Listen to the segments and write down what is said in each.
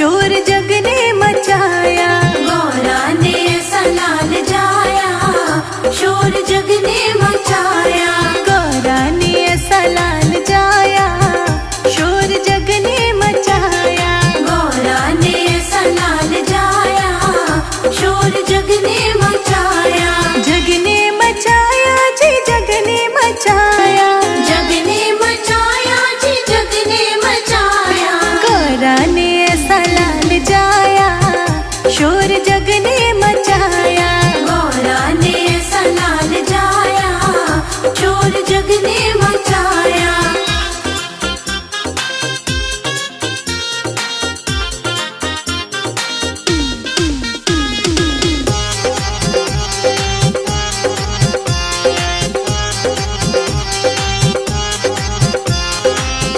शोर जग ने मचाया, गौरा ने ऐसा लाल जाया, शोर जग ने मचाया। गौरा ने ऐसा लाल जाया, शोर जग ने मचाया। गौरा ने ऐसा लाल जाया, शोर जग ने मचाया। जग ने मचाया जी, जग ने मचाया, जग ने मचाया जी, जग ने मचाया। गौरा ने ऐसा लाल जाया, शोर जग ने मचाया। गौरा ने ऐसा लाल जाया, शोर जग ने मचाया।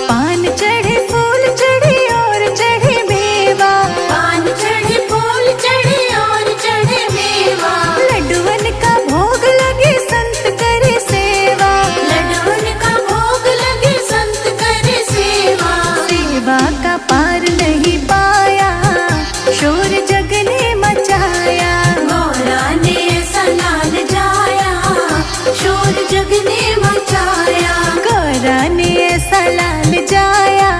पान चढ़े फूल चढ़े और चढ़े मेवा, पान चढ़े फूल चढ़े और चढ़े मेवा। लड्डुअन का भोग लगे संत करे सेवा। लड्डुअन का भोग लगे संत करे सेवा। सेवा का पार नहीं पाया, शोर जग ने मचाया। गौरा ने ऐसा लाल जाया, शोर जग ने मचाया। गौरा ने ऐसा लाल जाया,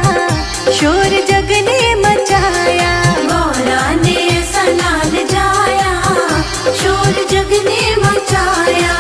शोर जग ने मचाया। गौरा ने ऐसा लाल जाया, शोर जग ने मचाया।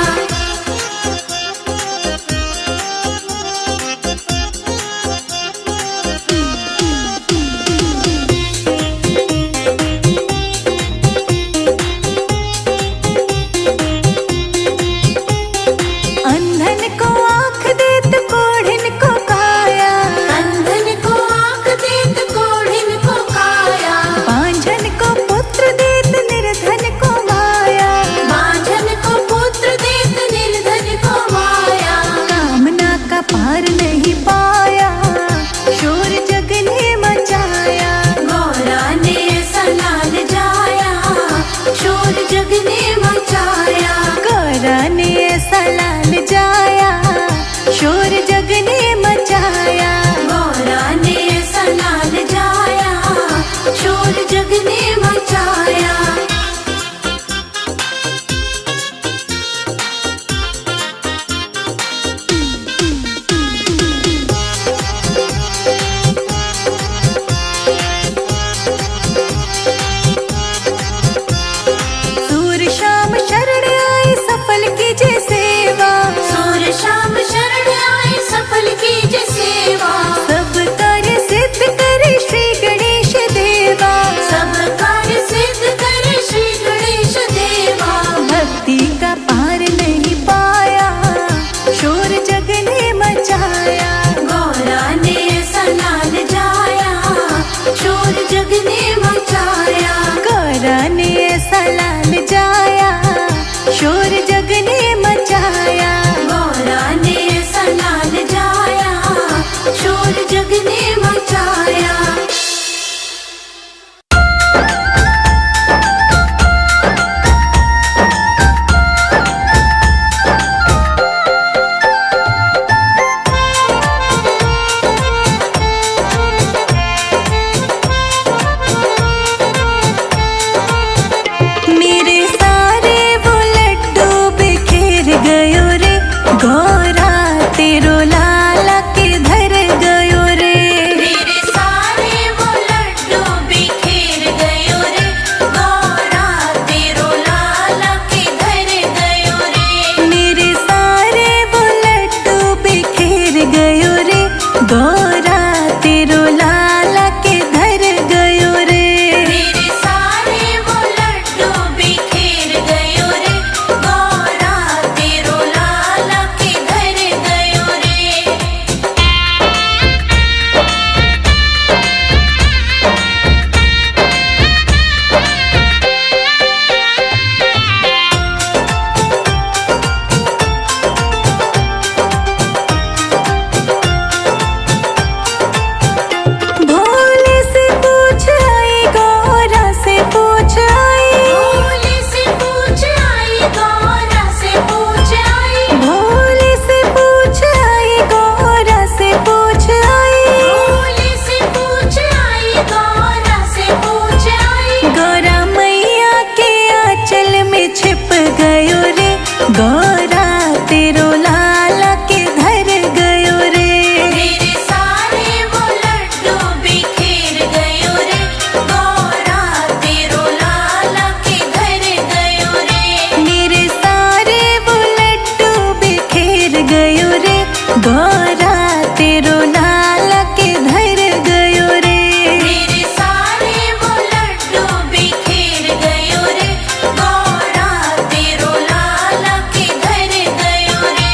अंधन को आँख देत कोढ़िन को काया, अंधन को आँख देत कोढ़िन को काया। बांझन को पुत्र देत निर्धन को माया। बांझन को पुत्र देत निर्धन को माया। कामना का पार नहीं पाया, शोर जग ने मचाया। गौरा ने ऐसा लाल जाया, शोर जग ने मचाया। गौरा ने ऐसा लाल जाया, शोर जग ने मचाया। गौरा ने ऐसा लाल जाया, शोर जग ने मचाया। सूर शाम शरण आए सफल कीजे सेवा। सूर्य शाम शरण आए सफल कीजे सेवा। सब कार्य सिद्ध कर तेरो लाला के धर गयो रे। मेरे सारे वो लड्डू बिखेर गयो रे, गौरा तेरो लाला के घर गयो रे।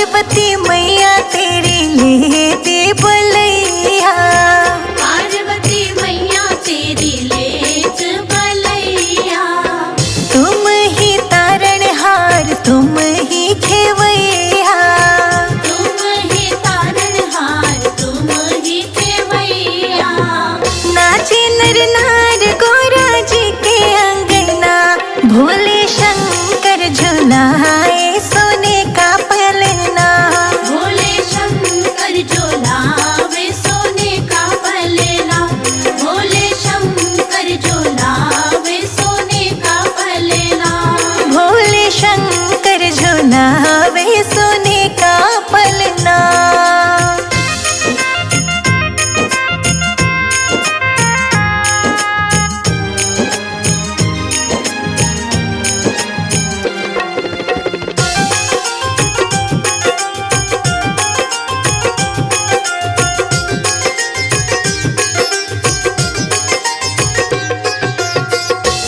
पार्वती मैया तेरी लेती बलैया, पार्वती मैया तेरी लेत बलैया। तुम ही तारणहार तुम ही खेवैया, तुम ही तारणहार तुम ही खेवैया। नाचे नर नार गोरा जी के अंगना, भोले शंकर झुलाए सोने का पलना, भोले शंकर झुलावे सोने का पलना, भोले शंकर झुलावे सोने का पलना। भोले शंकर झुलावे सोने का पलना।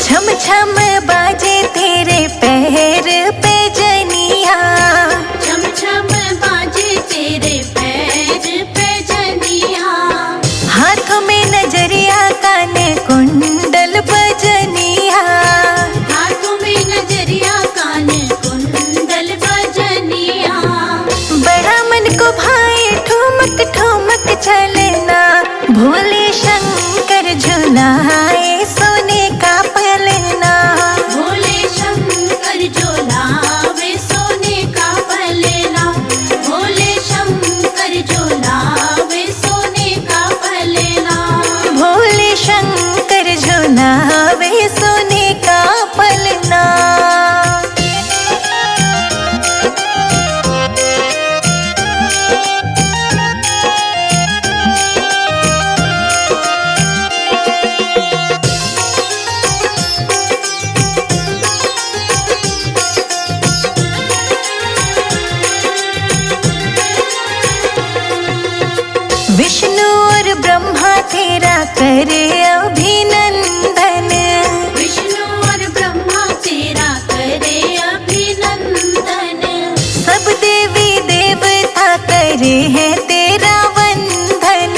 छम छम बाजे तेरे पैर पे जनिया, छम छम बाजे तेरे पैर पे जनिया। हाथों में नजरिया काने कुंडल बजनिया, हाथों में नजरिया कान कुंडल बजनिया। बड़ा मन को भाई ठुमक ठुमक चलना, भोले शंकर झुलाए सोने का पलना, भोले शंकर झुलावे सोने का पलना, भोले शंकर झुलावे सोने का पलना। भोले शंकर झुलावे सोने का पलना। विष्णु और ब्रह्मा तेरा करे अभिनंदन, विष्णु और ब्रह्मा तेरा करे अभिनंदन। सब देवी देवता करे हैं तेरा वंदन,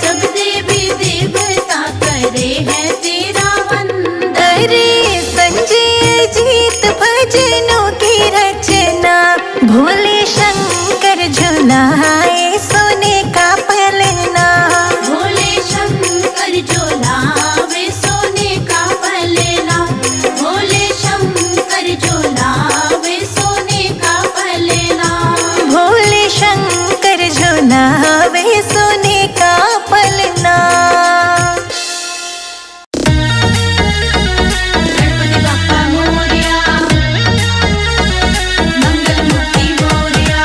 सब देवी देवता करे है तेरा वंदन। अरे संजय जीत भजनों की रचना, भोले शंकर झुलाए सोने का पलना, भोले शंकर झुलावे सोने का पलना, भोले शंकर झुलावे सोने का पलना। भोले शंकर झुलावे सोने का पलना। गणपति बाप्पा मोरया, मंगल मूर्ति मोरया।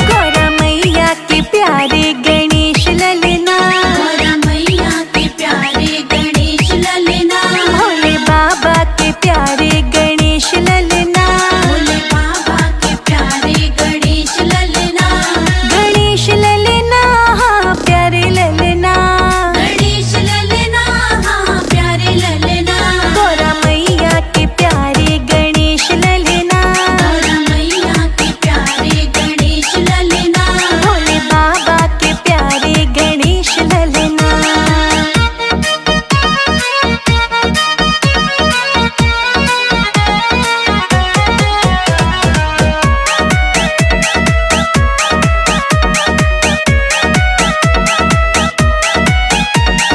गौरा मैया के प्यारे गणेश ललना, गौरा मैया के प्यारे गणेश ललना, भोले बाबा के प्यारे गणेश ललना, भोले बाबा के प्यारे गणेश ललना, गणेश ललना हाँ प्यारे ललना, गणेश ललना हाँ प्यारे ललना। गौरा मैया के प्यारे गणेश ललना, गौरा मैया के प्यारे गणेश ललना, भोले बाबा के प्यारे गणेश ललना।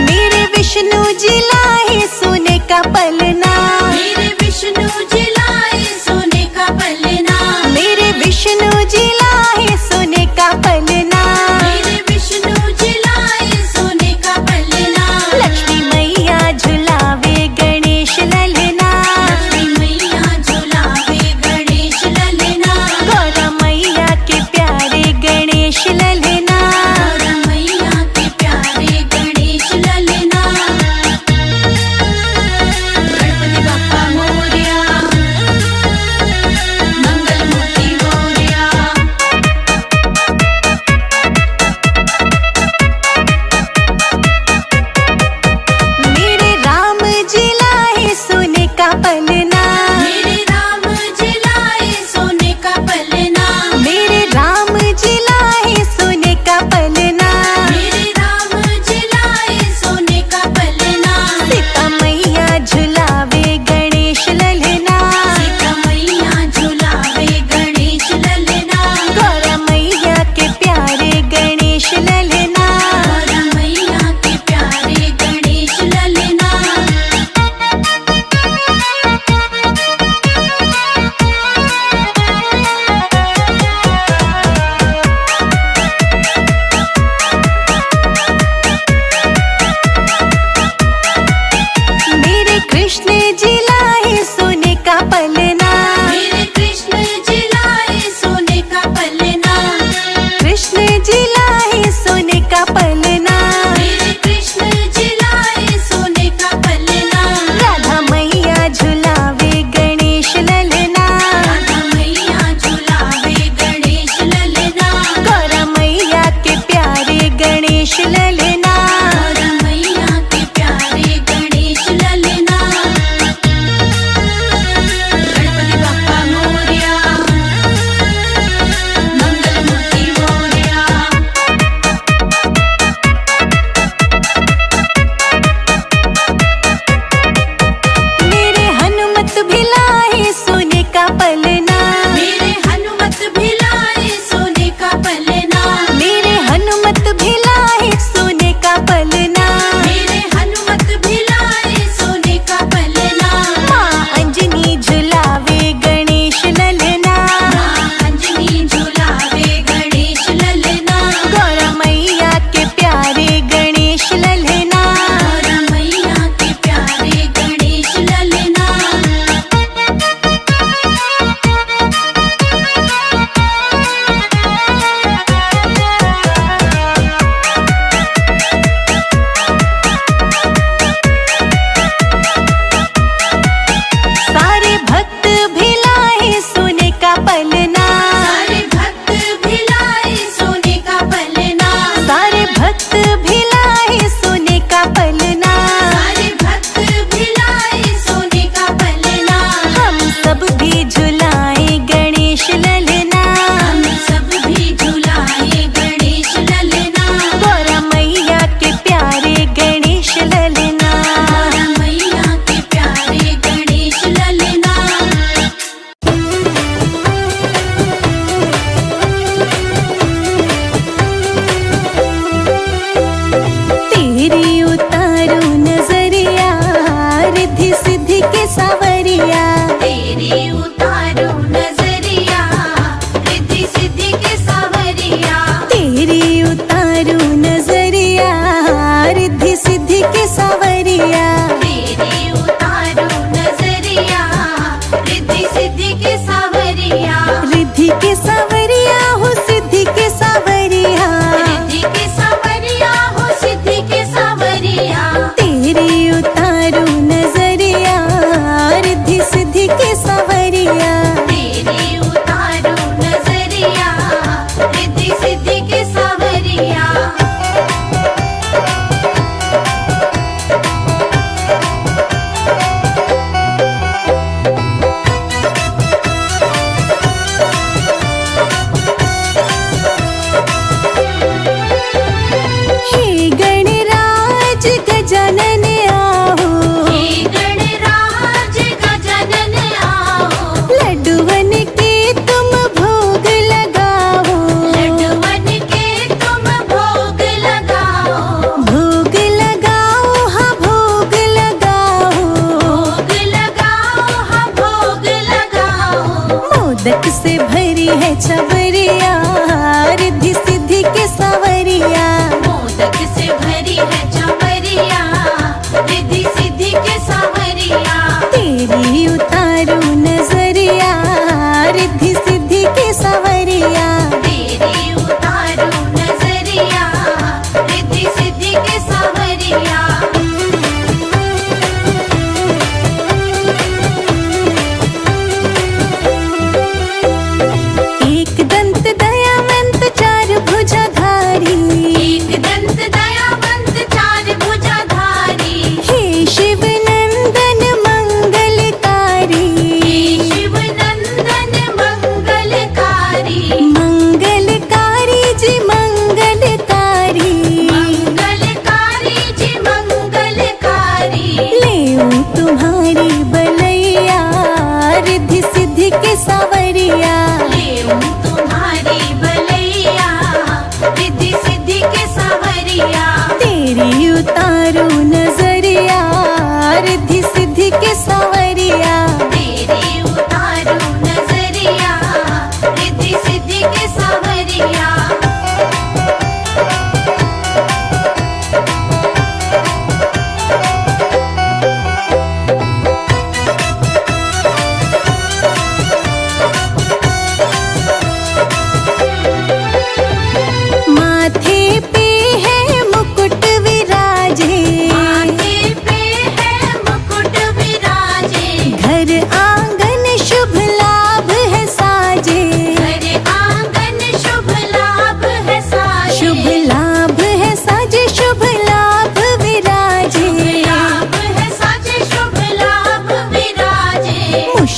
मेरे विष्णु जी लाए सोने का पलना, मेरे विष्णु जी लाए सोने का पलना, मेरे विष्णु जी लाए सोने का पलना, मेरे विष्णु जी लाए सोने का पलना। लक्ष्मी मैया झुलावे गणेश ललना, लक्ष्मी मैया झुलावे गणेश ललना, गौरा मैया के प्यारे गणेश ललना, गौरा मैया के प्यारे गणेश ललना।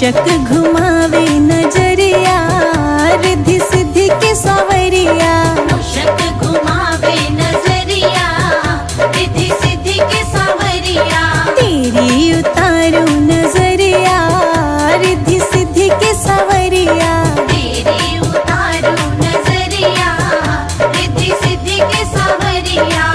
मूषक घुमावे नजरिया रिद्धि सिद्धि के सावरिया मूषक घुमावे नजरिया रिद्धि सिद्धि के सावरिया तेरी उतारू नजरिया रिद्धि सिद्धि के सावरिया तेरी उतारू नजरिया रिद्धि सिद्धि के सावरिया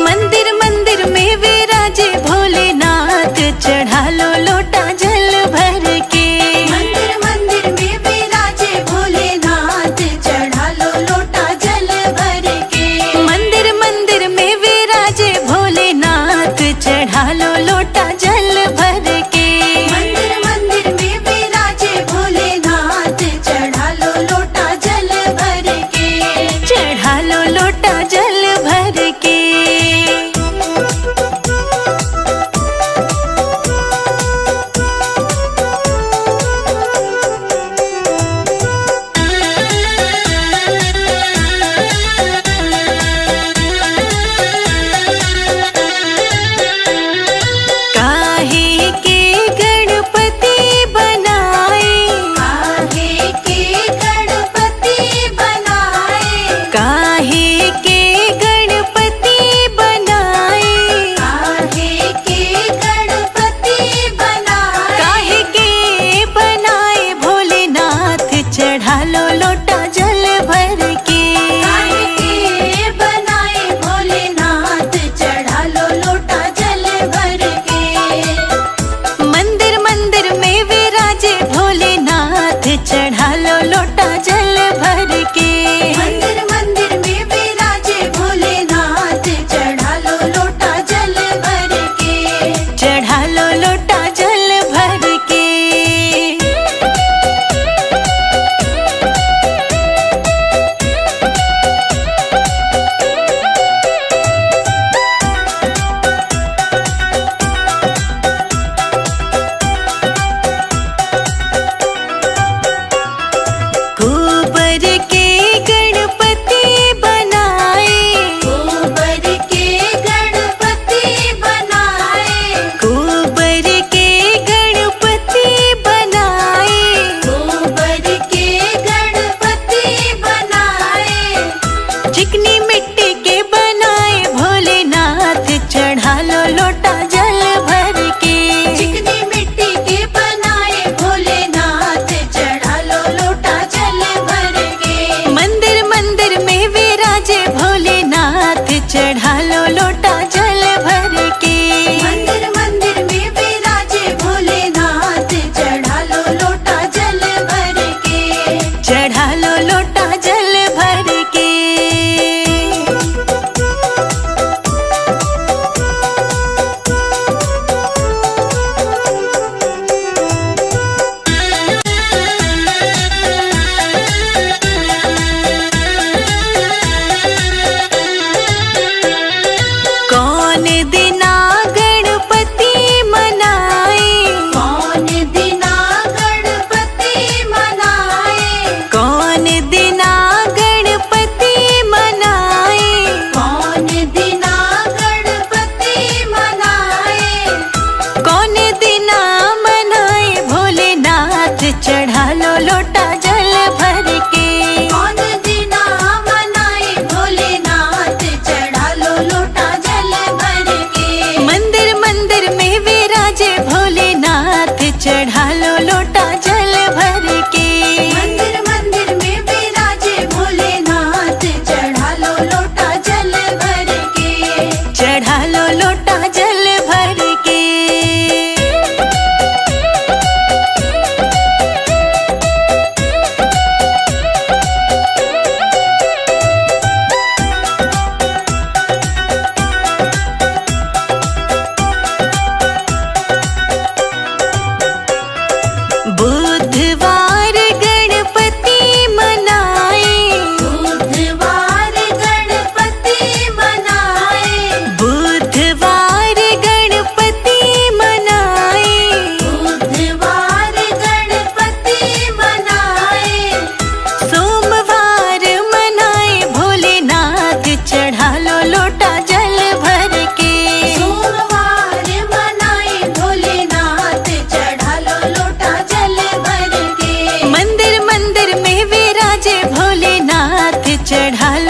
मंदिर मंदिर में विराजे भोलेनाथ चढ़ा लो लोटा जल भर के मंदिर मंदिर में विराजे भोलेनाथ चढ़ा लो लोटा जल भर के मंदिर मंदिर में विराजे भोलेनाथ चढ़ा लो लोटा जल भर के मंदिर मंदिर में विराजे भोलेनाथ चढ़ा लो लोटा जल भर के चढ़ा लो लोटा जल भर के काहे के गणपति बनाए काहे के गणपति बनाए काहे के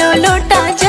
लो लोटा